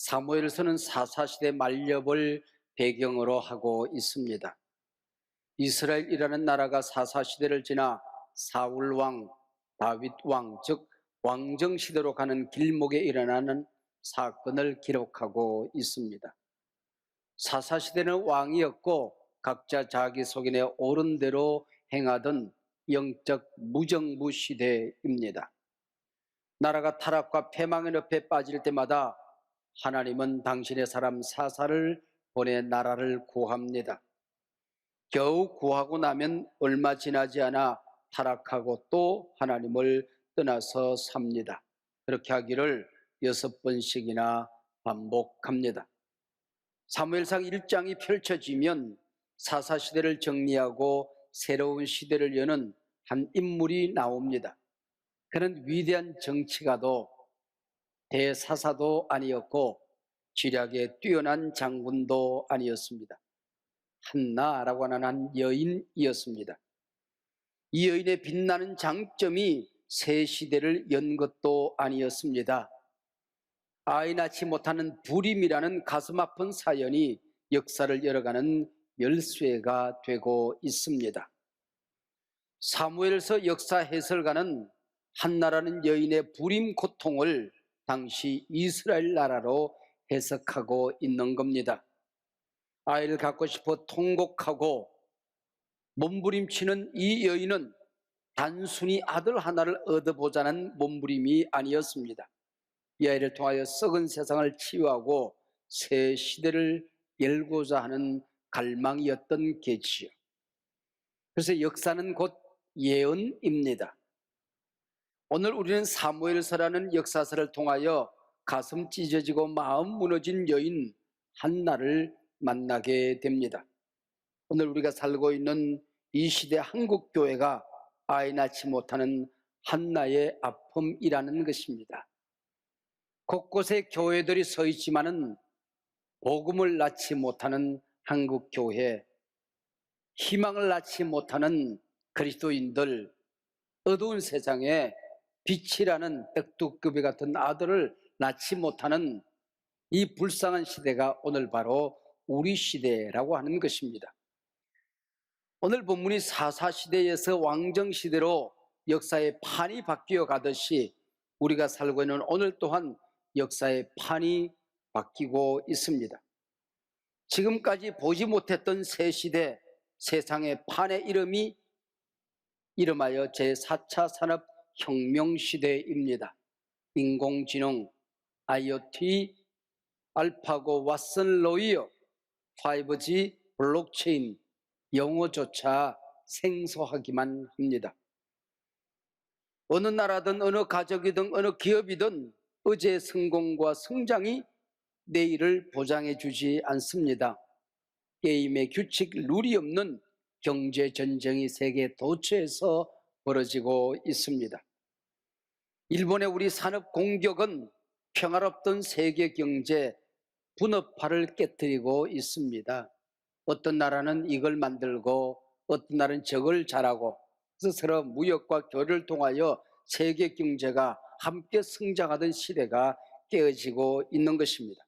사무엘서는 사사시대 말엽을 배경으로 하고 있습니다. 이스라엘이라는 나라가 사사시대를 지나 사울왕, 다윗왕, 즉 왕정시대로 가는 길목에 일어나는 사건을 기록하고 있습니다. 사사시대는 왕이었고 각자 자기 속인에 옳은 대로 행하던 영적 무정부 시대입니다. 나라가 타락과 패망의 늪에 빠질 때마다 하나님은 당신의 사람 사사를 보내 나라를 구합니다. 겨우 구하고 나면 얼마 지나지 않아 타락하고 또 하나님을 떠나서 삽니다. 그렇게 하기를 6번씩이나 반복합니다. 사무엘상 1장이 펼쳐지면 사사시대를 정리하고 새로운 시대를 여는 한 인물이 나옵니다. 그는 위대한 정치가도 대사사도 아니었고 지략에 뛰어난 장군도 아니었습니다. 한나라고 하는 한 여인이었습니다. 이 여인의 빛나는 장점이 새 시대를 연 것도 아니었습니다. 아이 낳지 못하는 불임이라는 가슴 아픈 사연이 역사를 열어가는 열쇠가 되고 있습니다. 사무엘서 역사 해설가는 한나라는 여인의 불임 고통을 당시 이스라엘 나라로 해석하고 있는 겁니다. 아이를 갖고 싶어 통곡하고 몸부림치는 이 여인은 단순히 아들 하나를 얻어보자는 몸부림이 아니었습니다. 이 아이를 통하여 썩은 세상을 치유하고 새 시대를 열고자 하는 갈망이었던 게지요. 그래서 역사는 곧 예언입니다. 오늘 우리는 사무엘서라는 역사서를 통하여 가슴 찢어지고 마음 무너진 여인 한나를 만나게 됩니다. 오늘 우리가 살고 있는 이 시대 한국교회가 아이 낳지 못하는 한나의 아픔이라는 것입니다. 곳곳에 교회들이 서 있지만은 복음을 낳지 못하는 한국교회, 희망을 낳지 못하는 그리스도인들, 어두운 세상에 빛이라는 떡두꺼비 같은 아들을 낳지 못하는 이 불쌍한 시대가 오늘 바로 우리 시대라고 하는 것입니다. 오늘 본문이 사사시대에서 왕정시대로 역사의 판이 바뀌어 가듯이 우리가 살고 있는 오늘 또한 역사의 판이 바뀌고 있습니다. 지금까지 보지 못했던 새 시대, 세상의 판의 이름이 이름하여 제4차 산업혁명시대입니다. 인공지능, IoT, 알파고, 왓슨, 로이어, 5G, 블록체인, 영어조차 생소하기만 합니다. 어느 나라든 어느 가족이든 어느 기업이든 어제의 성공과 성장이 내일을 보장해 주지 않습니다. 게임의 규칙, 룰이 없는 경제전쟁이 세계 도처에서 벌어지고 있습니다. 일본의 우리 산업 공격은 평화롭던 세계 경제 분업화를 깨뜨리고 있습니다. 어떤 나라는 이걸 만들고 어떤 나라는 저걸 잘하고 그래서 서로 무역과 교류를 통하여 세계 경제가 함께 성장하던 시대가 깨어지고 있는 것입니다.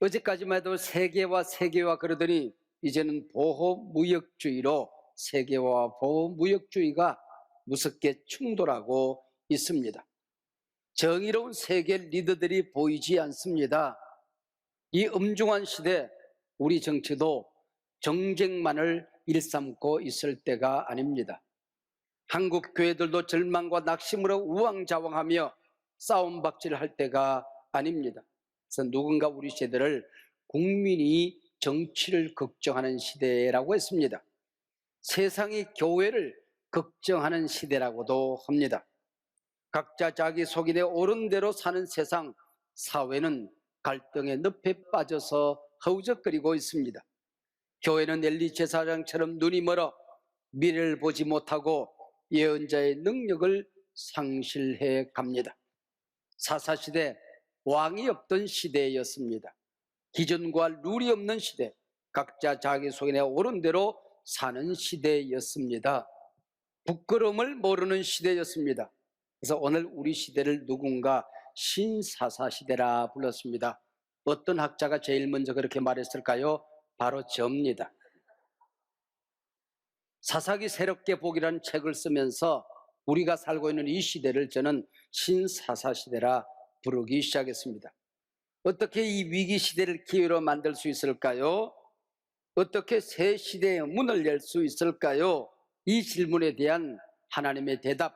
어제까지만 해도 세계화 그러더니 이제는 보호무역주의로 세계화와 보호무역주의가 무섭게 충돌하고 있습니다. 정의로운 세계 리더들이 보이지 않습니다. 이 엄중한 시대 우리 정치도 정쟁만을 일삼고 있을 때가 아닙니다. 한국 교회들도 절망과 낙심으로 우왕좌왕하며 싸움박질을 할 때가 아닙니다. 그래서 누군가 우리 세대를 국민이 정치를 걱정하는 시대라고 했습니다. 세상이 교회를 걱정하는 시대라고도 합니다. 각자 자기 속인에 옳은 대로 사는 세상, 사회는 갈등의 늪에 빠져서 허우적거리고 있습니다. 교회는 엘리 제사장처럼 눈이 멀어 미래를 보지 못하고 예언자의 능력을 상실해 갑니다. 사사시대 왕이 없던 시대였습니다. 기준과 룰이 없는 시대, 각자 자기 속인에 옳은 대로 사는 시대였습니다. 부끄러움을 모르는 시대였습니다. 그래서 오늘 우리 시대를 누군가 신사사시대라 불렀습니다. 어떤 학자가 제일 먼저 그렇게 말했을까요? 바로 저입니다. 사사기 새롭게 보기라는 책을 쓰면서 우리가 살고 있는 이 시대를 저는 신사사시대라 부르기 시작했습니다. 어떻게 이 위기 시대를 기회로 만들 수 있을까요? 어떻게 새 시대의 문을 열 수 있을까요? 이 질문에 대한 하나님의 대답,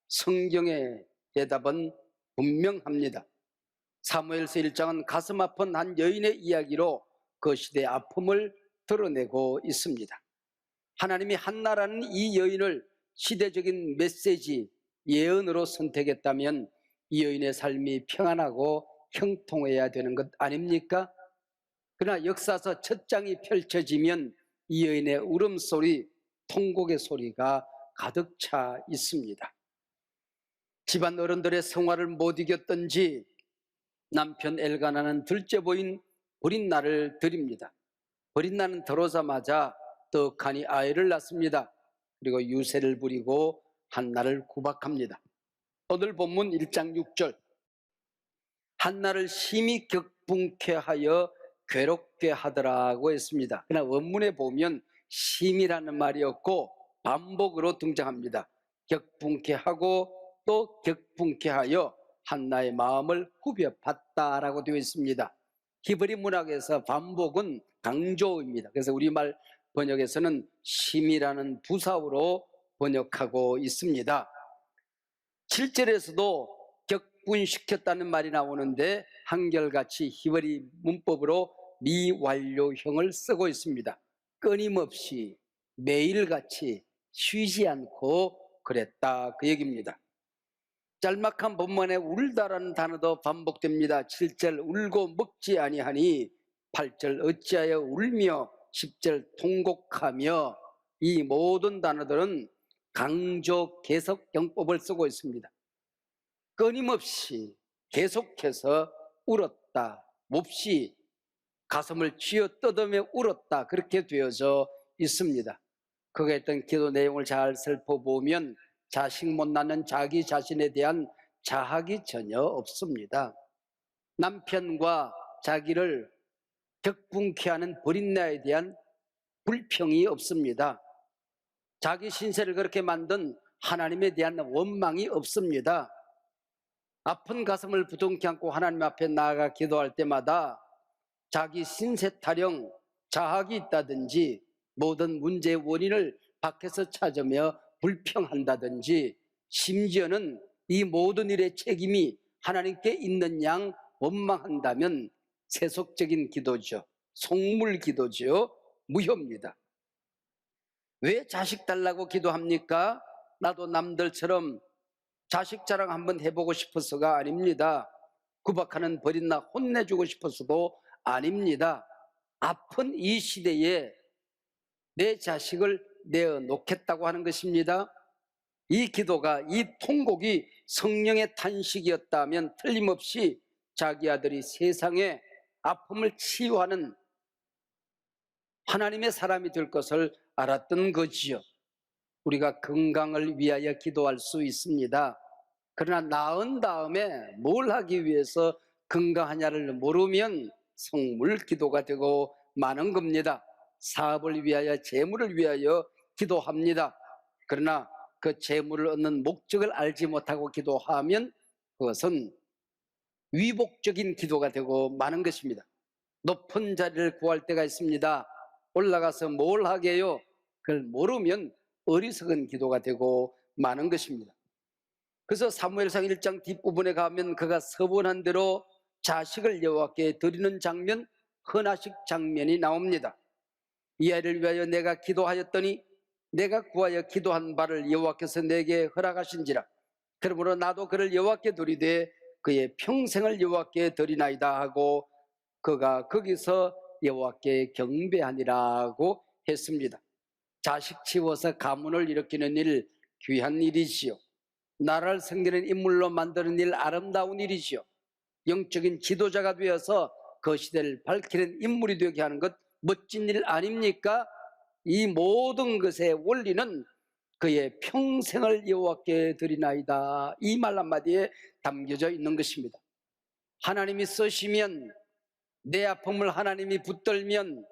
성경의 대답은 분명합니다. 사무엘서 1장은 가슴 아픈 한 여인의 이야기로 그 시대의 아픔을 드러내고 있습니다. 하나님이 한나라는 이 여인을 시대적인 메시지, 예언으로 선택했다면 이 여인의 삶이 평안하고 형통해야 되는 것 아닙니까? 그러나 역사서 첫 장이 펼쳐지면 이 여인의 울음소리, 통곡의 소리가 가득 차 있습니다. 집안 어른들의 성화를 못 이겼던지 남편 엘가나는 둘째 보인 브릿나를 드립니다. 브릿나는 들어오자마자 떡하니 아이를 낳습니다. 그리고 유세를 부리고 한나를 구박합니다. 오늘 본문 1장 6절, 한나를 심히 격분케 하여 괴롭게 하더라고 했습니다. 그러나 원문에 보면 심이라는 말이 없고 반복으로 등장합니다. 격분케 하고 또 격분케 하여 한나의 마음을 후벼봤다라고 되어 있습니다. 히브리 문학에서 반복은 강조입니다. 그래서 우리말 번역에서는 심이라는 부사어로 번역하고 있습니다. 7절에서도 격분시켰다는 말이 나오는데 한결같이 히브리 문법으로 미완료형을 쓰고 있습니다. 끊임없이 매일같이 쉬지 않고 그랬다, 그 얘기입니다. 짤막한 본문에 울다라는 단어도 반복됩니다. 7절 울고 먹지 아니하니, 8절 어찌하여 울며, 10절 통곡하며, 이 모든 단어들은 강조 계속형법을 쓰고 있습니다. 끊임없이 계속해서 울었다, 몹시 가슴을 쥐어 뜯으며 울었다, 그렇게 되어져 있습니다. 그가 했던 기도 내용을 잘 살펴보면 자식 못 낳는 자기 자신에 대한 자학이 전혀 없습니다. 남편과 자기를 격분케 하는 브릿나에 대한 불평이 없습니다. 자기 신세를 그렇게 만든 하나님에 대한 원망이 없습니다. 아픈 가슴을 부둥켜 안고 하나님 앞에 나아가 기도할 때마다 자기 신세 타령, 자학이 있다든지 모든 문제의 원인을 밖에서 찾으며 불평한다든지, 심지어는 이 모든 일의 책임이 하나님께 있는 양 원망한다면 세속적인 기도죠. 속물 기도죠. 무효입니다. 왜 자식 달라고 기도합니까? 나도 남들처럼 자식 자랑 한번 해보고 싶어서가 아닙니다. 구박하는 버린나 혼내주고 싶어서도 아닙니다. 아픈 이 시대에 내 자식을 내어놓겠다고 하는 것입니다. 이 기도가, 이 통곡이 성령의 탄식이었다면 틀림없이 자기 아들이 세상의 아픔을 치유하는 하나님의 사람이 될 것을 알았던 거지요. 우리가 건강을 위하여 기도할 수 있습니다. 그러나 낳은 다음에 뭘 하기 위해서 건강하냐를 모르면 성물 기도가 되고 마는 겁니다. 사업을 위하여, 재물을 위하여 기도합니다. 그러나 그 재물을 얻는 목적을 알지 못하고 기도하면 그것은 위복적인 기도가 되고 마는 것입니다. 높은 자리를 구할 때가 있습니다. 올라가서 뭘 하게요? 그걸 모르면 어리석은 기도가 되고 마는 것입니다. 그래서 사무엘상 1장 뒷부분에 가면 그가 서원한 대로 자식을 여호와께 드리는 장면, 헌화식 장면이 나옵니다. 이 아이를 위하여 내가 기도하였더니 내가 구하여 기도한 바를 여호와께서 내게 허락하신지라. 그러므로 나도 그를 여호와께 드리되 그의 평생을 여호와께 드리나이다 하고 그가 거기서 여호와께 경배하니라고 했습니다. 자식 치워서 가문을 일으키는 일, 귀한 일이지요. 나라를 섬기는 인물로 만드는 일, 아름다운 일이지요. 영적인 지도자가 되어서 그 시대를 밝히는 인물이 되게 하는 것, 멋진 일 아닙니까? 이 모든 것의 원리는 그의 평생을 여호와께 드리나이다, 이 말 한마디에 담겨져 있는 것입니다. 하나님이 쓰시면 내 아픔을 하나님이 붙들면,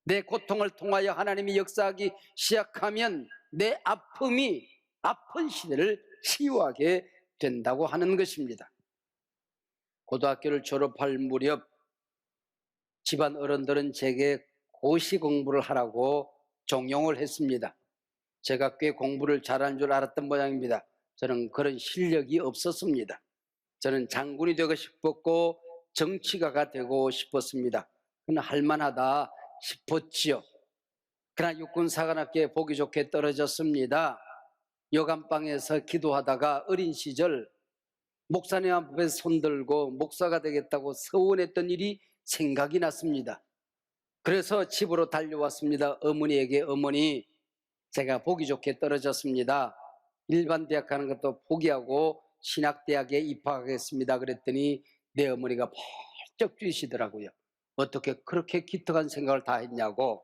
내 고통을 통하여 하나님이 역사하기 시작하면 내 아픈 시대를 치유하게 된다고 하는 것입니다. 고등학교를 졸업할 무렵 집안 어른들은 제게 고시 공부를 하라고 종용을 했습니다. 제가 꽤 공부를 잘하는 줄 알았던 모양입니다. 저는 그런 실력이 없었습니다. 저는 장군이 되고 싶었고 정치가가 되고 싶었습니다. 그러나 할만하다 싶었지요. 그러나 육군사관학교에 보기 좋게 떨어졌습니다. 여간방에서 기도하다가 어린 시절 목사님 앞에 손들고 목사가 되겠다고 서원했던 일이 생각이 났습니다. 그래서 집으로 달려왔습니다. 어머니에게, 어머니, 제가 보기 좋게 떨어졌습니다. 일반 대학 가는 것도 포기하고 신학대학에 입학하겠습니다. 그랬더니 내 어머니가 벌쩍 뛰시더라고요. 어떻게 그렇게 기특한 생각을 다 했냐고.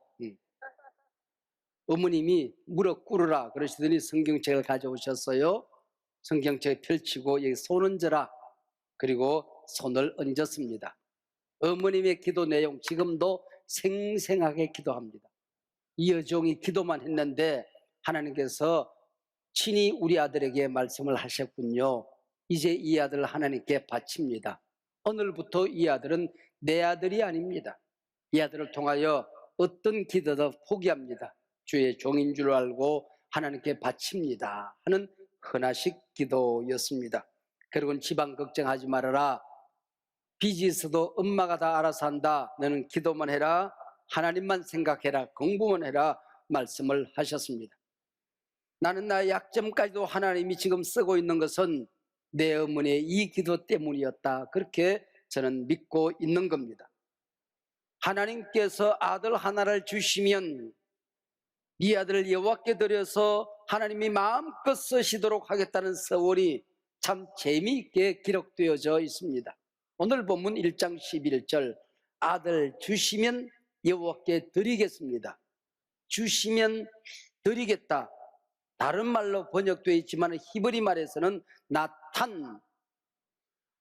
어머님이 무릎 꿇으라 그러시더니 성경책을 가져오셨어요. 성경책 펼치고 여기 손 얹어라. 그리고 손을 얹었습니다. 어머님의 기도 내용 지금도 생생하게 기도합니다. 이 여종이 기도만 했는데 하나님께서 친히 우리 아들에게 말씀을 하셨군요. 이제 이 아들을 하나님께 바칩니다. 오늘부터 이 아들은 내 아들이 아닙니다. 이 아들을 통하여 어떤 기도도 포기합니다. 주의 종인 줄 알고 하나님께 바칩니다 하는 헌화식 기도였습니다. 그리고 집안 걱정하지 말아라. 빚이 있어도 엄마가 다 알아서 한다. 너는 기도만 해라. 하나님만 생각해라. 공부만 해라. 말씀을 하셨습니다. 나는 나의 약점까지도 하나님이 지금 쓰고 있는 것은 내 어머니의 이 기도 때문이었다. 그렇게 저는 믿고 있는 겁니다. 하나님께서 아들 하나를 주시면 이 아들을 여호와께 드려서 하나님이 마음껏 쓰시도록 하겠다는 서원이 참 재미있게 기록되어져 있습니다. 오늘 본문 1장 11절 아들 주시면 여호와께 드리겠습니다. 주시면 드리겠다. 다른 말로 번역되어 있지만 히브리 말에서는 나탄,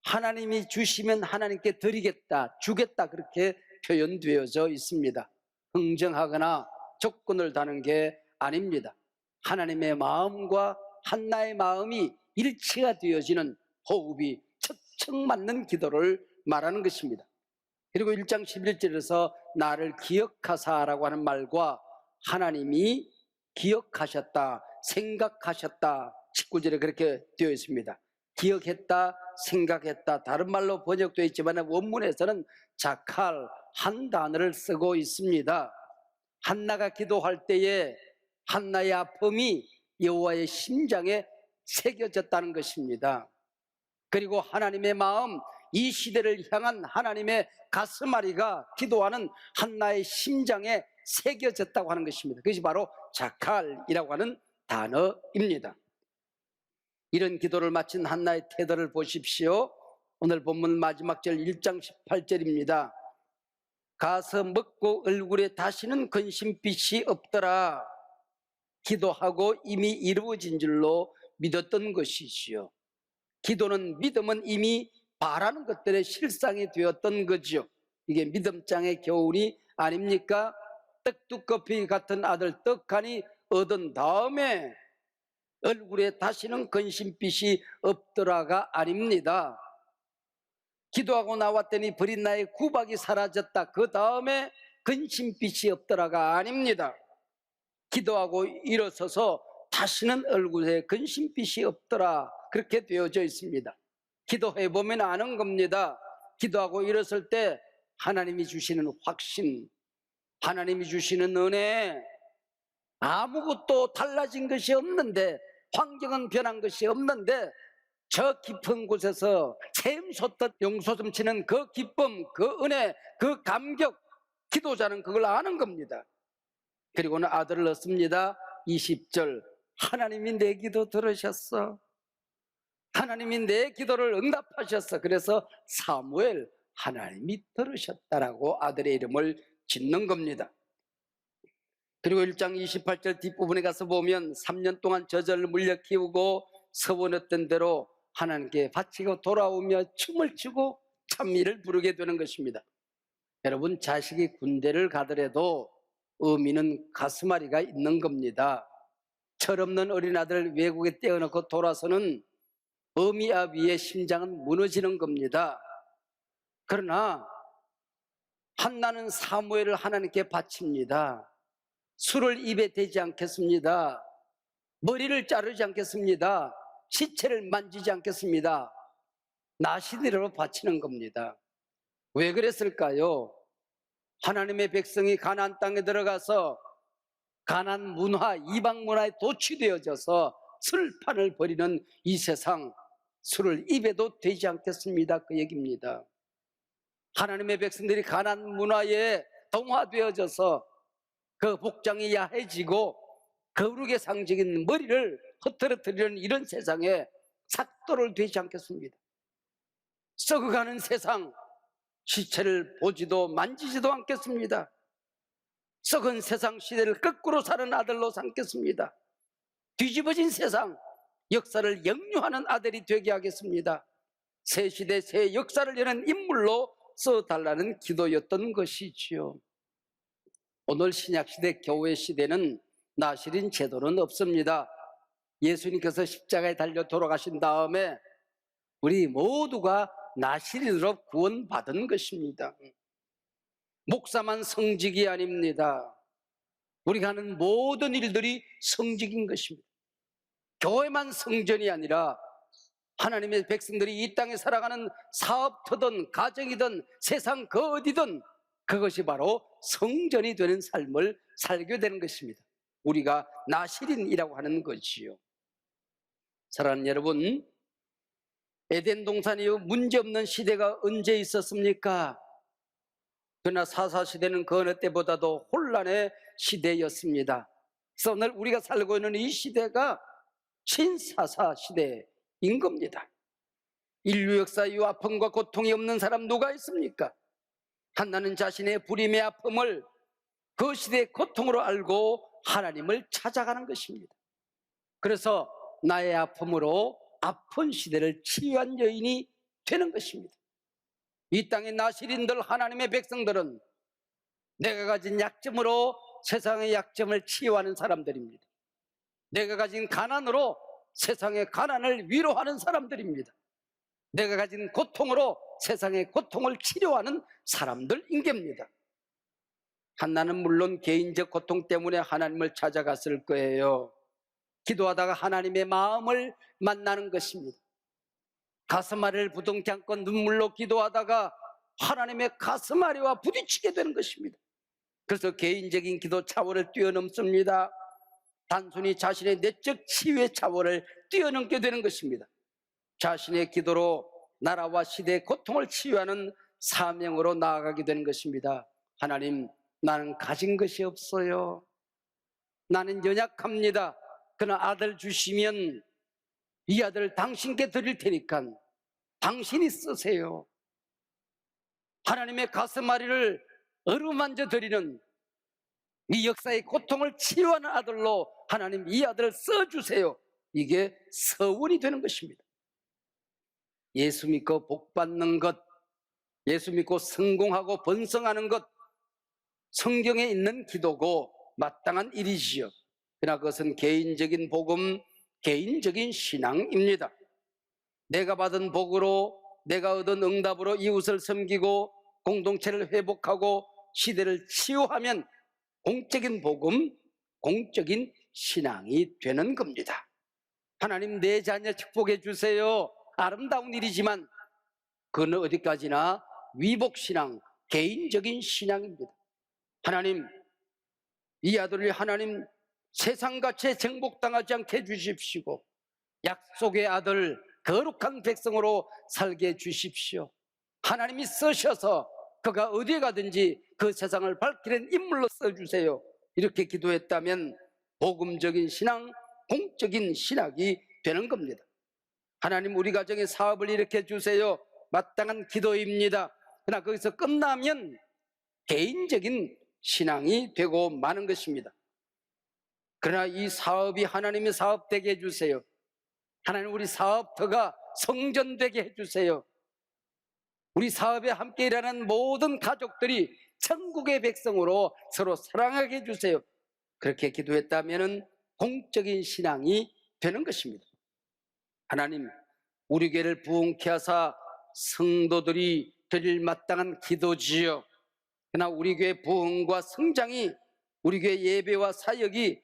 하나님이 주시면 하나님께 드리겠다, 주겠다 그렇게 표현되어져 있습니다. 흥정하거나 조건을 다는 게 아닙니다. 하나님의 마음과 한나의 마음이 일치가 되어지는 호흡이 척척 맞는 기도를 말하는 것입니다. 그리고 1장 11절에서 나를 기억하사라고 하는 말과 하나님이 기억하셨다, 생각하셨다 19절에 그렇게 되어 있습니다. 기억했다, 생각했다 다른 말로 번역되어 있지만 원문에서는 자칼 한 단어를 쓰고 있습니다. 한나가 기도할 때에 한나의 아픔이 여호와의 심장에 새겨졌다는 것입니다. 그리고 하나님의 마음, 이 시대를 향한 하나님의 가슴앓이가 기도하는 한나의 심장에 새겨졌다고 하는 것입니다. 그것이 바로 자칼이라고 하는 단어입니다. 이런 기도를 마친 한나의 태도를 보십시오. 오늘 본문 마지막 절 1장 18절입니다. 가서 먹고 얼굴에 다시는 근심빛이 없더라. 기도하고 이미 이루어진 줄로 믿었던 것이지요. 기도는 믿음은 이미 바라는 것들의 실상이 되었던 거죠. 이게 믿음장의 교훈이 아닙니까? 떡두꺼비 같은 아들 떡하니 얻은 다음에 얼굴에 다시는 근심빛이 없더라가 아닙니다. 기도하고 나왔더니 버린 나의 구박이 사라졌다. 그 다음에 근심빛이 없더라가 아닙니다. 기도하고 일어서서 다시는 얼굴에 근심빛이 없더라. 그렇게 되어져 있습니다. 기도해보면 아는 겁니다. 기도하고 일어설 때 하나님이 주시는 확신, 하나님이 주시는 은혜, 아무것도 달라진 것이 없는데, 환경은 변한 것이 없는데 저 깊은 곳에서 샘솟듯 용솟음 치는 그 기쁨, 그 은혜, 그 감격, 기도자는 그걸 아는 겁니다. 그리고는 아들을 얻습니다. 20절 하나님이 내 기도 들으셨어. 하나님이 내 기도를 응답하셨어. 그래서 사무엘, 하나님이 들으셨다라고 아들의 이름을 짓는 겁니다. 그리고 1장 28절 뒷부분에 가서 보면 3년 동안 저절을 물려 키우고 서원했던 대로 하나님께 바치고 돌아오며 춤을 추고 찬미를 부르게 되는 것입니다. 여러분, 자식이 군대를 가더라도 의미는 가슴앓이가 있는 겁니다. 철없는 어린아들 외국에 떼어놓고 돌아서는 어미 아비의 심장은 무너지는 겁니다. 그러나 한나는 사무엘을 하나님께 바칩니다. 술을 입에 대지 않겠습니다. 머리를 자르지 않겠습니다. 시체를 만지지 않겠습니다. 나시대로 바치는 겁니다. 왜 그랬을까요? 하나님의 백성이 가나안 땅에 들어가서 가나안 문화, 이방 문화에 도취되어져서 술판을 벌이는 이 세상, 술을 입에도 대지 않겠습니다. 그 얘기입니다. 하나님의 백성들이 가나안 문화에 동화되어져서 그 복장이 야해지고 거룩의 상징인 머리를 흐트러뜨리는 이런 세상에 삭도를 되지 않겠습니다. 썩어가는 세상, 시체를 보지도 만지지도 않겠습니다. 썩은 세상 시대를 거꾸로 사는 아들로 삼겠습니다. 뒤집어진 세상, 역사를 역류하는 아들이 되게 하겠습니다. 새 시대, 새 역사를 여는 인물로 써달라는 기도였던 것이지요. 오늘 신약시대 교회 시대는 나실인 제도는 없습니다. 예수님께서 십자가에 달려 돌아가신 다음에 우리 모두가 나실인으로 구원받은 것입니다. 목사만 성직이 아닙니다. 우리가 하는 모든 일들이 성직인 것입니다. 교회만 성전이 아니라 하나님의 백성들이 이 땅에 살아가는 사업터든 가정이든 세상 그 어디든 그것이 바로 성전이 되는 삶을 살게 되는 것입니다. 우리가 나실인이라고 하는 것이요. 사랑하는 여러분, 에덴 동산 이후 문제없는 시대가 언제 있었습니까? 그러나 사사시대는 그 어느 때보다도 혼란의 시대였습니다. 그래서 오늘 우리가 살고 있는 이 시대가 신사사시대인 겁니다. 인류 역사 이후 아픔과 고통이 없는 사람 누가 있습니까? 한나는 자신의 불임의 아픔을 그 시대의 고통으로 알고 하나님을 찾아가는 것입니다. 그래서 나의 아픔으로 아픈 시대를 치유한 여인이 되는 것입니다. 이 땅의 나실인들, 하나님의 백성들은 내가 가진 약점으로 세상의 약점을 치유하는 사람들입니다. 내가 가진 가난으로 세상의 가난을 위로하는 사람들입니다. 내가 가진 고통으로 세상의 고통을 치료하는 사람들인 겁니다. 한나는 물론 개인적 고통 때문에 하나님을 찾아갔을 거예요. 기도하다가 하나님의 마음을 만나는 것입니다. 가슴앓이를 부둥켜 안고 눈물로 기도하다가 하나님의 가슴앓이와 부딪히게 되는 것입니다. 그래서 개인적인 기도 차원을 뛰어넘습니다. 단순히 자신의 내적 치유의 차원을 뛰어넘게 되는 것입니다. 자신의 기도로 나라와 시대의 고통을 치유하는 사명으로 나아가게 되는 것입니다. 하나님, 나는 가진 것이 없어요. 나는 연약합니다. 그러나 아들 주시면 이 아들을 당신께 드릴 테니까 당신이 쓰세요. 하나님의 가슴앓이를 어루만져 드리는 이 역사의 고통을 치유하는 아들로 하나님 이 아들을 써주세요. 이게 서원이 되는 것입니다. 예수 믿고 복 받는 것, 예수 믿고 성공하고 번성하는 것, 성경에 있는 기도고 마땅한 일이지요. 그러나 그것은 개인적인 복음, 개인적인 신앙입니다. 내가 받은 복으로, 내가 얻은 응답으로 이웃을 섬기고 공동체를 회복하고 시대를 치유하면 공적인 복음, 공적인 신앙이 되는 겁니다. 하나님, 내 자녀 축복해 주세요. 아름다운 일이지만 그건 어디까지나 위복신앙, 개인적인 신앙입니다. 하나님, 이 아들을 하나님 세상같이 정복당하지 않게 해주십시오. 약속의 아들, 거룩한 백성으로 살게 해주십시오. 하나님이 쓰셔서 그가 어디에 가든지 그 세상을 밝히는 인물로 써주세요. 이렇게 기도했다면 복음적인 신앙, 공적인 신학이 되는 겁니다. 하나님, 우리 가정의 사업을 일으켜 주세요. 마땅한 기도입니다. 그러나 거기서 끝나면 개인적인 신앙이 되고 마는 것입니다. 그러나 이 사업이 하나님의 사업 되게 해주세요. 하나님, 우리 사업터가 성전되게 해주세요. 우리 사업에 함께 일하는 모든 가족들이 천국의 백성으로 서로 사랑하게 해주세요. 그렇게 기도했다면 공적인 신앙이 되는 것입니다. 하나님, 우리 교회를 부흥케 하사 성도들이 드릴 마땅한 기도지요. 그러나 우리 교회 부흥과 성장이, 우리 교회 예배와 사역이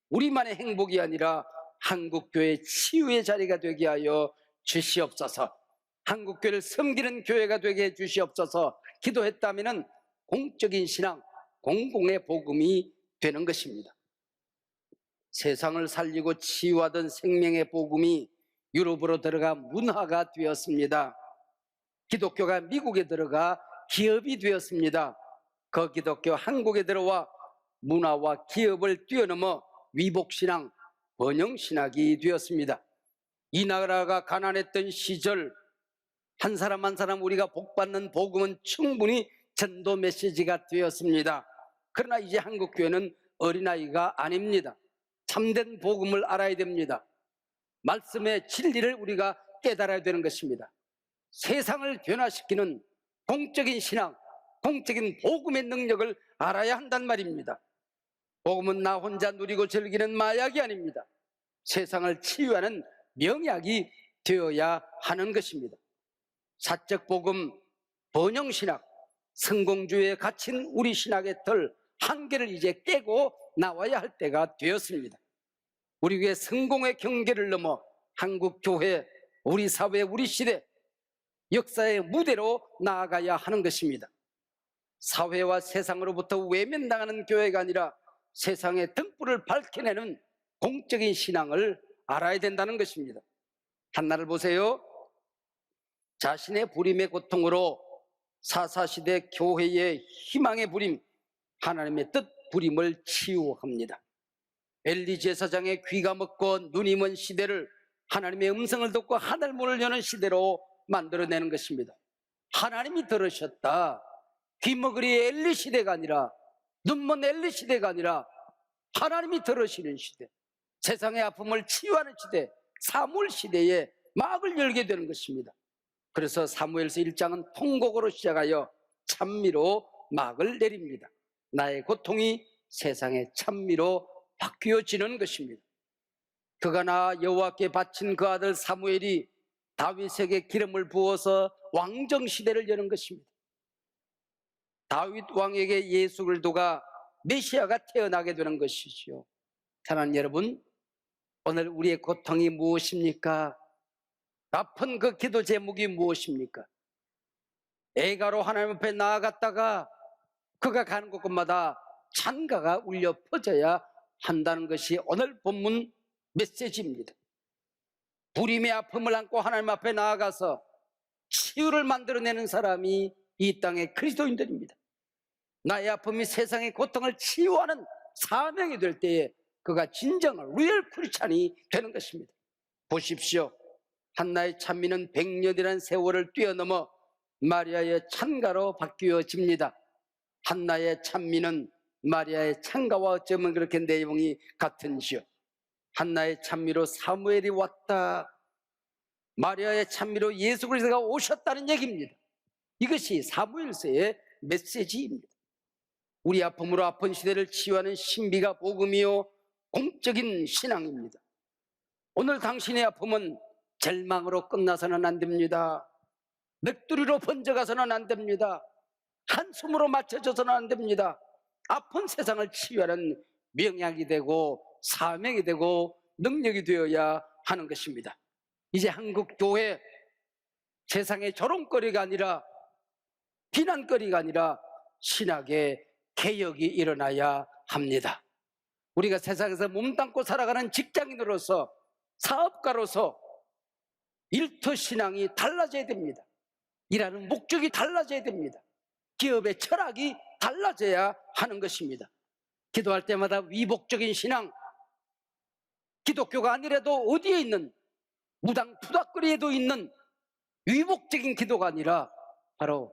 우리만의 행복이 아니라 한국교회의 치유의 자리가 되게 하여 주시옵소서. 한국교회를 섬기는 교회가 되게 해 주시옵소서. 기도했다면 공적인 신앙, 공공의 복음이 되는 것입니다. 세상을 살리고 치유하던 생명의 복음이 유럽으로 들어가 문화가 되었습니다. 기독교가 미국에 들어가 기업이 되었습니다. 그 기독교 한국에 들어와 문화와 기업을 뛰어넘어 위복신앙, 번영신학이 되었습니다. 이 나라가 가난했던 시절 한 사람 한 사람 우리가 복받는 복음은 충분히 전도 메시지가 되었습니다. 그러나 이제 한국교회는 어린아이가 아닙니다. 참된 복음을 알아야 됩니다. 말씀의 진리를 우리가 깨달아야 되는 것입니다. 세상을 변화시키는 공적인 신앙, 공적인 복음의 능력을 알아야 한단 말입니다. 복음은 나 혼자 누리고 즐기는 마약이 아닙니다. 세상을 치유하는 명약이 되어야 하는 것입니다. 사적 복음, 번영신학, 성공주의에 갇힌 우리 신학의 털 한계를 이제 깨고 나와야 할 때가 되었습니다. 우리 교회 성공의 경계를 넘어 한국교회, 우리 사회, 우리 시대, 역사의 무대로 나아가야 하는 것입니다. 사회와 세상으로부터 외면당하는 교회가 아니라 세상의 등불을 밝혀내는 공적인 신앙을 알아야 된다는 것입니다. 한나를 보세요. 자신의 부림의 고통으로 사사시대 교회의 희망의 부림, 하나님의 뜻 부림을 치유합니다. 엘리 제사장의 귀가 먹고 눈이 먼 시대를 하나님의 음성을 듣고 하늘문을 여는 시대로 만들어내는 것입니다. 하나님이 들으셨다. 귀먹으리 엘리 시대가 아니라, 눈먼 엘리 시대가 아니라 하나님이 들으시는 시대, 세상의 아픔을 치유하는 시대, 사무엘 시대에 막을 열게 되는 것입니다. 그래서 사무엘서 1장은 통곡으로 시작하여 찬미로 막을 내립니다. 나의 고통이 세상의 찬미로 바뀌어지는 것입니다. 그가 나 여호와께 바친 그 아들 사무엘이 다윗에게 기름을 부어서 왕정시대를 여는 것입니다. 다윗 왕에게 예수 그리스도가 메시아가 태어나게 되는 것이죠. 사랑하는 여러분, 오늘 우리의 고통이 무엇입니까? 아픈 그 기도 제목이 무엇입니까? 애가로 하나님 앞에 나아갔다가 그가 가는 곳마다 찬가가 울려 퍼져야 한다는 것이 오늘 본문 메시지입니다. 부림의 아픔을 안고 하나님 앞에 나아가서 치유를 만들어내는 사람이 이 땅의 그리스도인들입니다. 나의 아픔이 세상의 고통을 치유하는 사명이 될 때에 그가 진정한 리얼 크리스찬이 되는 것입니다. 보십시오. 한나의 찬미는 100년이라는 세월을 뛰어넘어 마리아의 찬가로 바뀌어집니다. 한나의 찬미는 마리아의 찬가와 어쩌면 그렇게 내용이 같은지요. 한나의 찬미로 사무엘이 왔다. 마리아의 찬미로 예수 그리스도가 오셨다는 얘기입니다. 이것이 사무엘서의 메시지입니다. 우리 아픔으로 아픈 시대를 치유하는 신비가 복음이요 공적인 신앙입니다. 오늘 당신의 아픔은 절망으로 끝나서는 안 됩니다. 넋두리로 번져가서는 안 됩니다. 한숨으로 맞춰져서는 안 됩니다. 아픈 세상을 치유하는 명약이 되고 사명이 되고 능력이 되어야 하는 것입니다. 이제 한국 교회, 세상의 조롱거리가 아니라 비난거리가 아니라 신학의 개혁이 일어나야 합니다. 우리가 세상에서 몸담고 살아가는 직장인으로서, 사업가로서 일터 신앙이 달라져야 됩니다. 일하는 목적이 달라져야 됩니다. 기업의 철학이 달라져야 하는 것입니다. 기도할 때마다 위복적인 신앙, 기독교가 아니라도 어디에 있는 무당 푸닥거리에도 있는 위복적인 기도가 아니라 바로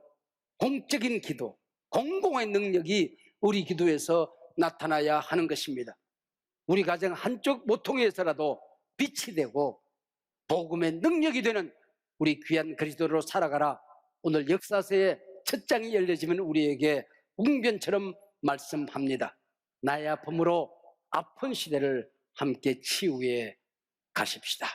공적인 기도, 공공의 능력이 우리 기도에서 나타나야 하는 것입니다. 우리 가정 한쪽 모퉁이에서라도 빛이 되고 복음의 능력이 되는 우리 귀한 그리스도로 살아가라. 오늘 역사서의 첫 장이 열려지면 우리에게 웅변처럼 말씀합니다. 나의 아픔으로 아픈 시대를 함께 치유해 가십시다.